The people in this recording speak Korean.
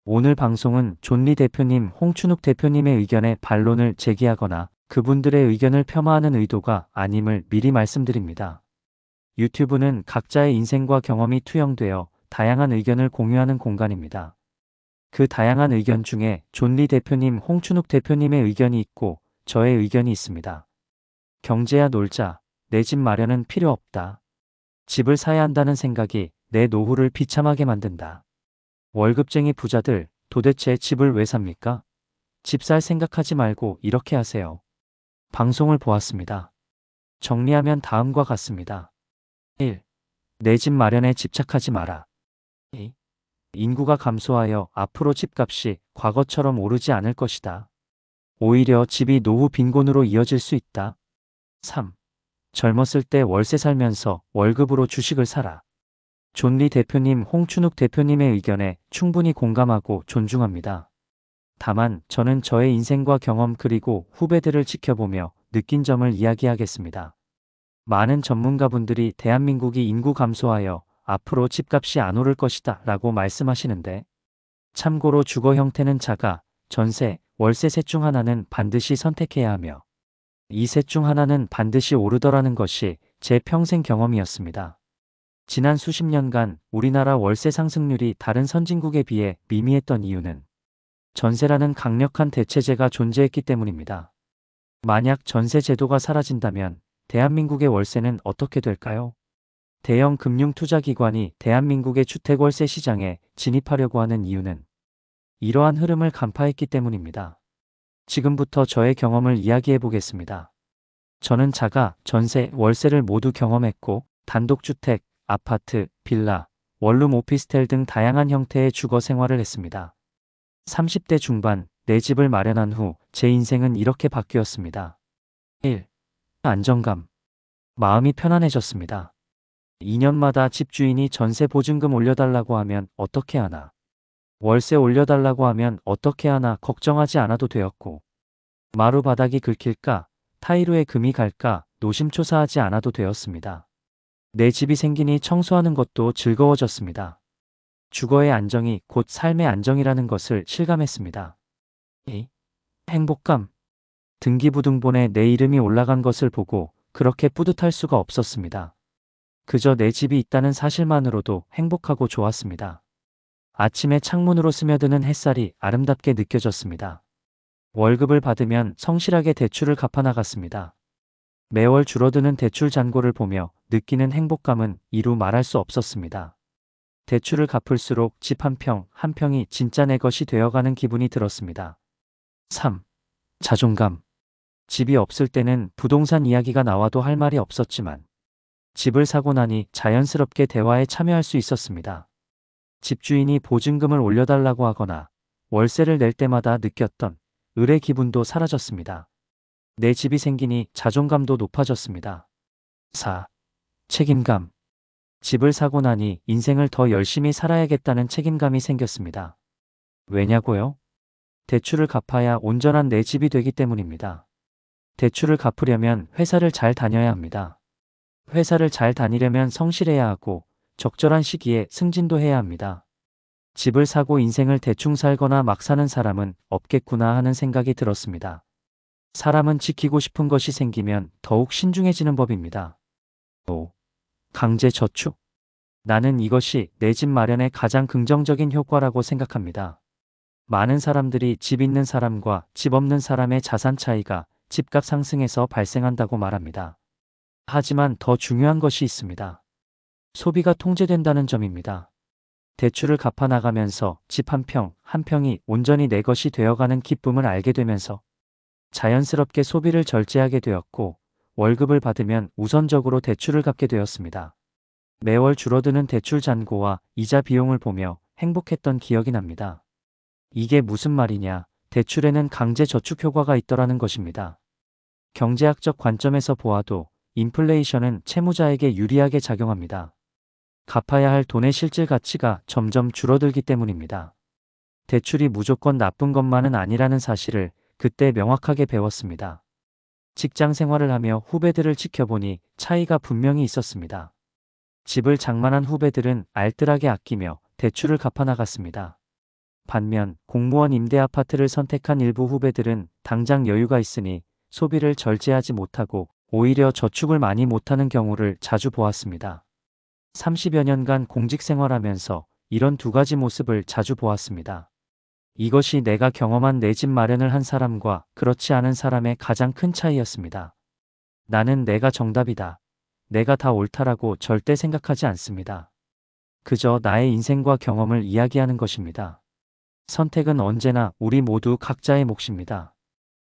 오늘 방송은 존리 대표님, 홍춘욱 대표님의 의견에 반론을 제기하거나 그분들의 의견을 폄하하는 의도가 아님을 미리 말씀드립니다. 유튜브는 각자의 인생과 경험이 투영되어 다양한 의견을 공유하는 공간입니다. 그 다양한 의견 중에 존리 대표님, 홍춘욱 대표님의 의견이 있고 저의 의견이 있습니다. 경제야 놀자. 내 집 마련은 필요 없다. 집을 사야 한다는 생각이 내 노후를 비참하게 만든다. 월급쟁이 부자들, 도대체 집을 왜 삽니까? 집 살 생각하지 말고 이렇게 하세요. 방송을 보았습니다. 정리하면 다음과 같습니다. 1. 내 집 마련에 집착하지 마라. 2. 인구가 감소하여 앞으로 집값이 과거처럼 오르지 않을 것이다. 오히려 집이 노후 빈곤으로 이어질 수 있다. 3. 젊었을 때 월세 살면서 월급으로 주식을 사라. 존리 대표님, 홍춘욱 대표님의 의견에 충분히 공감하고 존중합니다. 다만 저는 저의 인생과 경험 그리고 후배들을 지켜보며 느낀 점을 이야기하겠습니다. 많은 전문가분들이 대한민국이 인구 감소하여 앞으로 집값이 안 오를 것이다 라고 말씀하시는데, 참고로 주거 형태는 자가, 전세, 월세 셋 중 하나는 반드시 선택해야 하며 이 셋 중 하나는 반드시 오르더라는 것이 제 평생 경험이었습니다. 지난 수십 년간 우리나라 월세 상승률이 다른 선진국에 비해 미미했던 이유는 전세라는 강력한 대체제가 존재했기 때문입니다. 만약 전세 제도가 사라진다면 대한민국의 월세는 어떻게 될까요? 대형 금융 투자기관이 대한민국의 주택월세 시장에 진입하려고 하는 이유는 이러한 흐름을 간파했기 때문입니다. 지금부터 저의 경험을 이야기해 보겠습니다. 저는 자가, 전세, 월세를 모두 경험했고 단독주택, 아파트, 빌라, 원룸 오피스텔 등 다양한 형태의 주거 생활을 했습니다. 30대 중반 내 집을 마련한 후 제 인생은 이렇게 바뀌었습니다. 1. 안정감. 마음이 편안해졌습니다. 2년마다 집주인이 전세 보증금 올려달라고 하면 어떻게 하나, 월세 올려달라고 하면 어떻게 하나 걱정하지 않아도 되었고, 마루 바닥이 긁힐까, 타일로에 금이 갈까 노심초사하지 않아도 되었습니다. 내 집이 생기니 청소하는 것도 즐거워졌습니다. 주거의 안정이 곧 삶의 안정이라는 것을 실감했습니다. 2. 행복감. 등기부등본에 내 이름이 올라간 것을 보고 그렇게 뿌듯할 수가 없었습니다. 그저 내 집이 있다는 사실만으로도 행복하고 좋았습니다. 아침에 창문으로 스며드는 햇살이 아름답게 느껴졌습니다. 월급을 받으면 성실하게 대출을 갚아나갔습니다. 매월 줄어드는 대출 잔고를 보며 느끼는 행복감은 이루 말할 수 없었습니다. 대출을 갚을수록 집 한 평, 한 평이 진짜 내 것이 되어가는 기분이 들었습니다. 3. 자존감. 집이 없을 때는 부동산 이야기가 나와도 할 말이 없었지만 집을 사고 나니 자연스럽게 대화에 참여할 수 있었습니다. 집주인이 보증금을 올려달라고 하거나 월세를 낼 때마다 느꼈던 의뢰 기분도 사라졌습니다. 내 집이 생기니 자존감도 높아졌습니다. 4. 책임감. 집을 사고 나니 인생을 더 열심히 살아야겠다는 책임감이 생겼습니다. 왜냐고요? 대출을 갚아야 온전한 내 집이 되기 때문입니다. 대출을 갚으려면 회사를 잘 다녀야 합니다. 회사를 잘 다니려면 성실해야 하고 적절한 시기에 승진도 해야 합니다. 집을 사고 인생을 대충 살거나 막 사는 사람은 없겠구나 하는 생각이 들었습니다. 사람은 지키고 싶은 것이 생기면 더욱 신중해지는 법입니다. 5. 강제 저축. 나는 이것이 내 집 마련의 가장 긍정적인 효과라고 생각합니다. 많은 사람들이 집 있는 사람과 집 없는 사람의 자산 차이가 집값 상승에서 발생한다고 말합니다. 하지만 더 중요한 것이 있습니다. 소비가 통제된다는 점입니다. 대출을 갚아나가면서 집 한 평, 한 평이 온전히 내 것이 되어가는 기쁨을 알게 되면서 자연스럽게 소비를 절제하게 되었고 월급을 받으면 우선적으로 대출을 갚게 되었습니다. 매월 줄어드는 대출 잔고와 이자 비용을 보며 행복했던 기억이 납니다. 이게 무슨 말이냐? 대출에는 강제 저축 효과가 있더라는 것입니다. 경제학적 관점에서 보아도 인플레이션은 채무자에게 유리하게 작용합니다. 갚아야 할 돈의 실질 가치가 점점 줄어들기 때문입니다. 대출이 무조건 나쁜 것만은 아니라는 사실을 그때 명확하게 배웠습니다. 직장 생활을 하며 후배들을 지켜보니 차이가 분명히 있었습니다. 집을 장만한 후배들은 알뜰하게 아끼며 대출을 갚아나갔습니다. 반면 공무원 임대 아파트를 선택한 일부 후배들은 당장 여유가 있으니 소비를 절제하지 못하고 오히려 저축을 많이 못하는 경우를 자주 보았습니다. 30여 년간 공직 생활하면서 이런 두 가지 모습을 자주 보았습니다. 이것이 내가 경험한 내 집 마련을 한 사람과 그렇지 않은 사람의 가장 큰 차이였습니다. 나는 내가 정답이다. 내가 다 옳다라고 절대 생각하지 않습니다. 그저 나의 인생과 경험을 이야기하는 것입니다. 선택은 언제나 우리 모두 각자의 몫입니다.